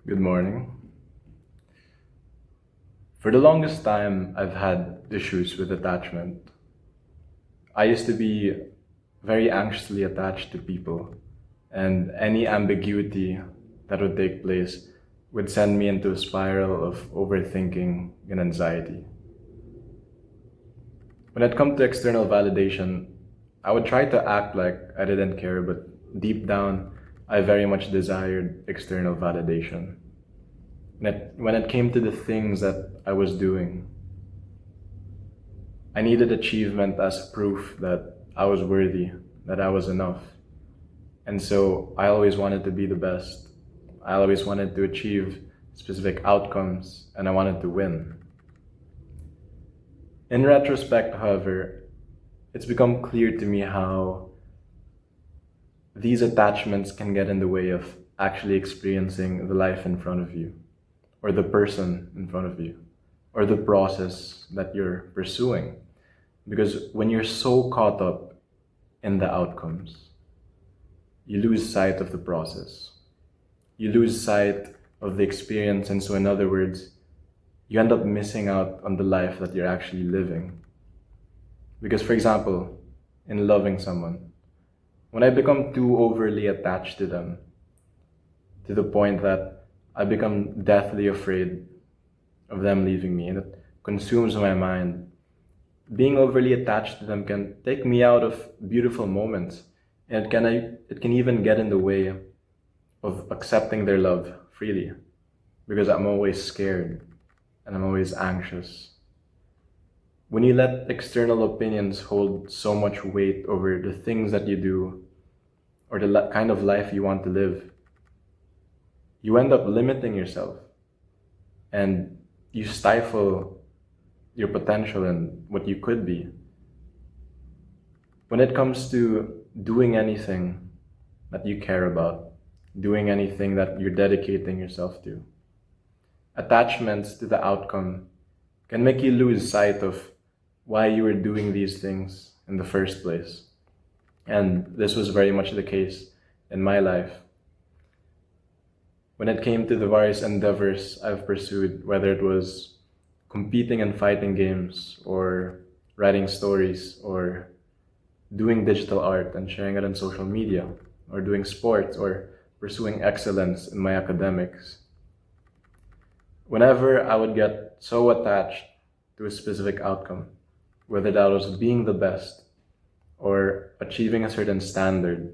Good morning. For the longest time, I've had issues with attachment. I used to be very anxiously attached to people, and any ambiguity that would take place would send me into a spiral of overthinking and anxiety. When it comes to external validation, I would try to act like I didn't care, but deep down, I very much desired external validation. When it came to the things that I was doing, I needed achievement as proof that I was worthy, that I was enough. And so I always wanted to be the best. I always wanted to achieve specific outcomes and I wanted to win. In retrospect, however, it's become clear to me how these attachments can get in the way of actually experiencing the life in front of you, or the person in front of you, or the process that you're pursuing. Because when you're so caught up in the outcomes, you lose sight of the process. You lose sight of the experience. And so, in other words, you end up missing out on the life that you're actually living. Because, for example, in loving someone, when I become too overly attached to them, to the point that I become deathly afraid of them leaving me, and it consumes my mind, being overly attached to them can take me out of beautiful moments, and it can even get in the way of accepting their love freely, because I'm always scared and I'm always anxious. When you let external opinions hold so much weight over the things that you do or the kind of life you want to live, you end up limiting yourself and you stifle your potential and what you could be. When it comes to doing anything that you care about, doing anything that you're dedicating yourself to, attachments to the outcome can make you lose sight of why you were doing these things in the first place. And this was very much the case in my life. When it came to the various endeavors I've pursued, whether it was competing in fighting games or writing stories or doing digital art and sharing it on social media, or doing sports or pursuing excellence in my academics, whenever I would get so attached to a specific outcome, whether that was being the best or achieving a certain standard,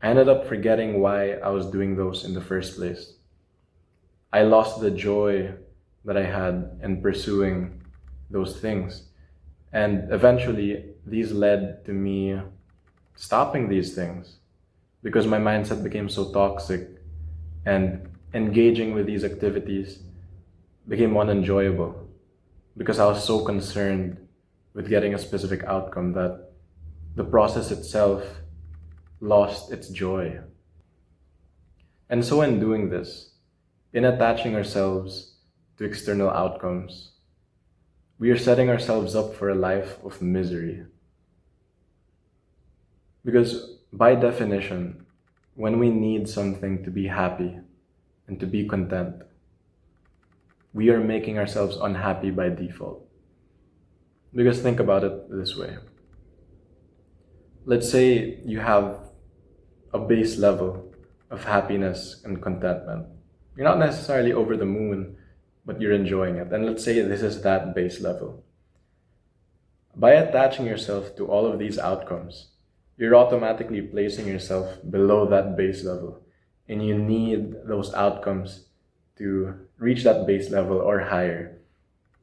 I ended up forgetting why I was doing those in the first place. I lost the joy that I had in pursuing those things. And eventually, these led to me stopping these things because my mindset became so toxic and engaging with these activities became unenjoyable because I was so concerned with getting a specific outcome that the process itself lost its joy. And so, in doing this, in attaching ourselves to external outcomes, we are setting ourselves up for a life of misery. Because, by definition, when we need something to be happy and to be content, we are making ourselves unhappy by default. Because think about it this way. Let's say you have a base level of happiness and contentment. You're not necessarily over the moon, but you're enjoying it. And let's say this is that base level. By attaching yourself to all of these outcomes, you're automatically placing yourself below that base level. And you need those outcomes to reach that base level or higher.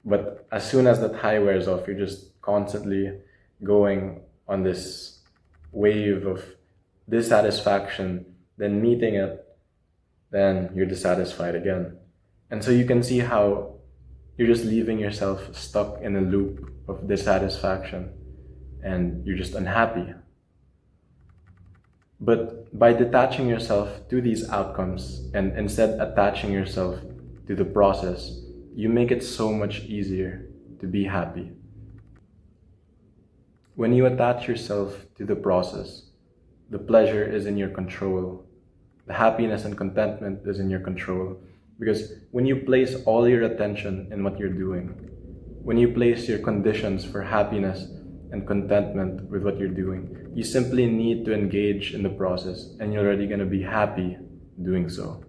But as soon as that high wears off, you're just constantly going on this wave of dissatisfaction, then meeting it, then you're dissatisfied again. And so you can see how you're just leaving yourself stuck in a loop of dissatisfaction and you're just unhappy. But by detaching yourself to these outcomes and instead attaching yourself to the process, you make it so much easier to be happy. When you attach yourself to the process, the pleasure is in your control. The happiness and contentment is in your control. Because when you place all your attention in what you're doing, when you place your conditions for happiness and contentment with what you're doing, you simply need to engage in the process and you're already going to be happy doing so.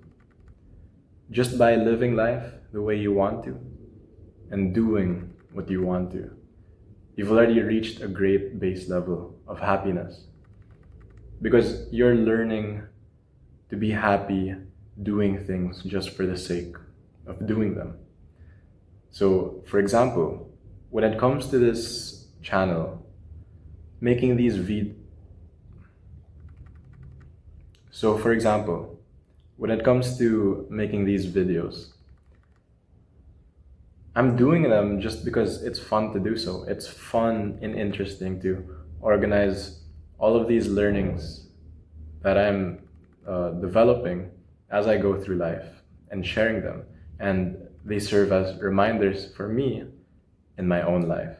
Just by living life the way you want to and doing what you want to, you've already reached a great base level of happiness. Because you're learning to be happy doing things just for the sake of doing them. So, for example, when it comes to this channel, making these So, for example, when it comes to making these videos, I'm doing them just because it's fun to do so. It's fun and interesting to organize all of these learnings that I'm developing as I go through life and sharing them. And they serve as reminders for me in my own life.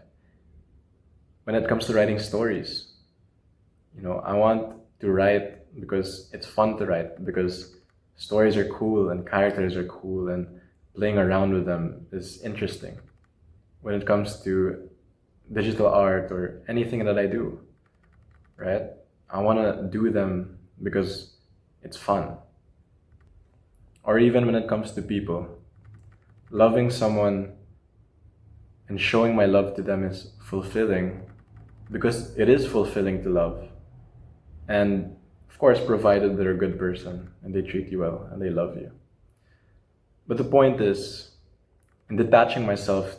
When it comes to writing stories, I want to write because it's fun to write, because stories are cool and characters are cool and playing around with them is interesting. When it comes to digital art or anything that I do, right? I want to do them because it's fun. Or even when it comes to people, loving someone and showing my love to them is fulfilling because it is fulfilling to love. And of course, provided they're a good person and they treat you well and they love you. But the point is, in detaching myself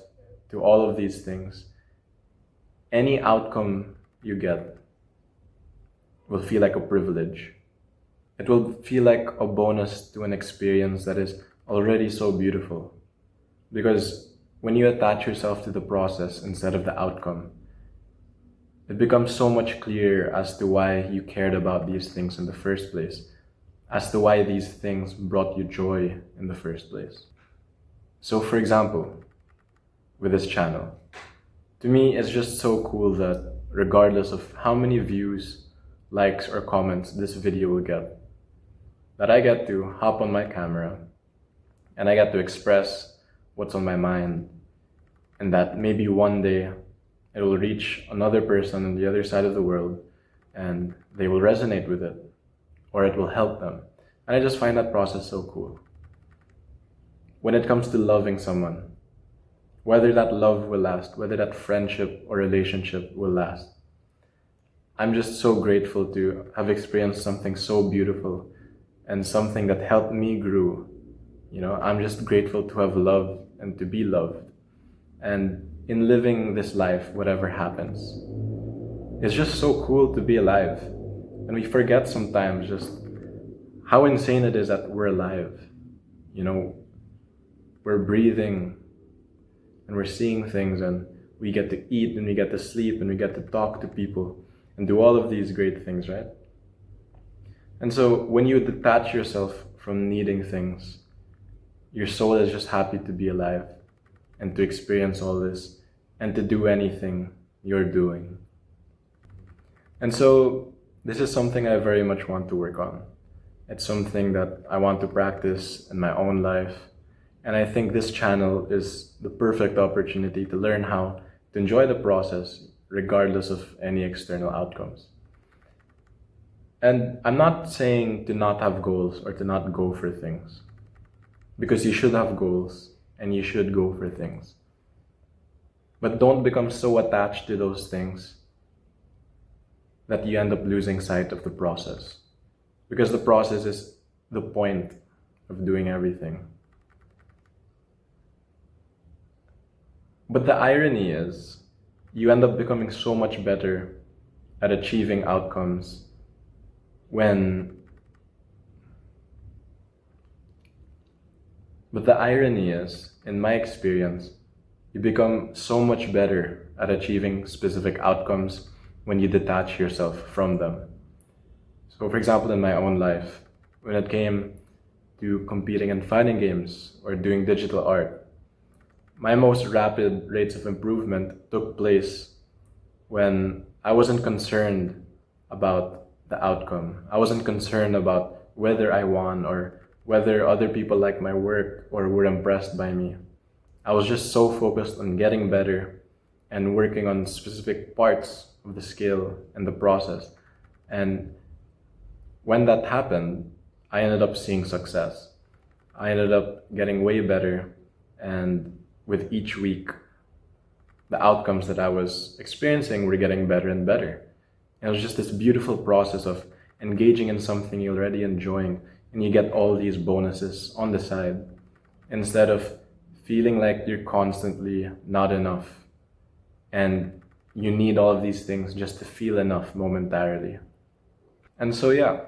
to all of these things, any outcome you get will feel like a privilege. It will feel like a bonus to an experience that is already so beautiful. Because when you attach yourself to the process instead of the outcome, it becomes so much clearer as to why you cared about these things in the first place, as to why these things brought you joy in the first place. So for example, with this channel, to me it's just so cool that regardless of how many views, likes, or comments this video will get, that I get to hop on my camera and I get to express what's on my mind, and that maybe one day it will reach another person on the other side of the world and they will resonate with it, or it will help them. And I just find that process so cool. When it comes to loving someone, whether that love will last, whether that friendship or relationship will last, I'm just so grateful to have experienced something so beautiful and something that helped me grow. I'm just grateful to have loved and to be loved. And in living this life, whatever happens, it's just so cool to be alive. And we forget sometimes just how insane it is that we're alive. We're breathing and we're seeing things, and we get to eat and we get to sleep and we get to talk to people and do all of these great things, right? And so when you detach yourself from needing things, your soul is just happy to be alive and to experience all this and to do anything you're doing. And so this is something I very much want to work on. It's something that I want to practice in my own life. And I think this channel is the perfect opportunity to learn how to enjoy the process regardless of any external outcomes. And I'm not saying to not have goals or to not go for things, because you should have goals and you should go for things. But don't become so attached to those things that you end up losing sight of the process, because the process is the point of doing everything. But the irony is, you end up becoming so much better at achieving outcomes But the irony is, in my experience, you become so much better at achieving specific outcomes when you detach yourself from them. So for example, in my own life, when it came to competing in fighting games or doing digital art, my most rapid rates of improvement took place when I wasn't concerned about the outcome. I wasn't concerned about whether I won or whether other people liked my work or were impressed by me. I was just so focused on getting better and working on specific parts of the skill and the process. And when that happened, I ended up seeing success. I ended up getting way better, and with each week, the outcomes that I was experiencing were getting better and better. And it was just this beautiful process of engaging in something you're already enjoying, and you get all these bonuses on the side instead of feeling like you're constantly not enough and you need all of these things just to feel enough momentarily. And so, yeah,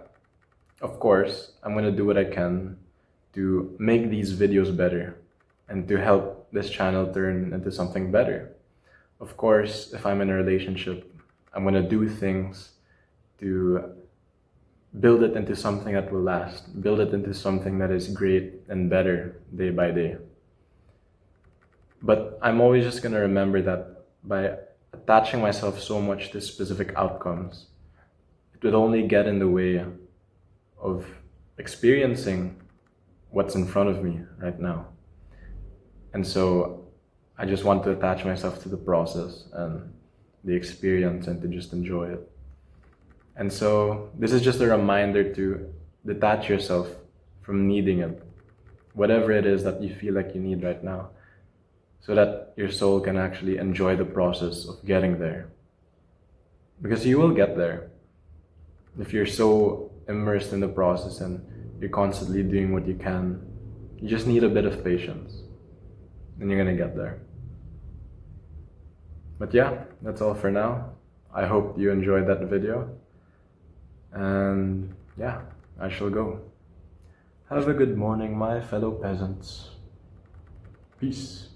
of course, I'm gonna do what I can to make these videos better and to help this channel turn into something better. Of course, if I'm in a relationship, I'm gonna do things to build it into something that will last, build it into something that is great and better day by day. But I'm always just gonna remember that by attaching myself so much to specific outcomes, it would only get in the way of experiencing what's in front of me right now. And so I just want to attach myself to the process and the experience and to just enjoy it. And so this is just a reminder to detach yourself from needing it, whatever it is that you feel like you need right now, so that your soul can actually enjoy the process of getting there. Because you will get there if you're so immersed in the process and you're constantly doing what you can. You just need a bit of patience, and you're gonna get there. But yeah, that's all for now. I hope you enjoyed that video. And yeah, I shall go. Have a good morning, my fellow peasants. Peace.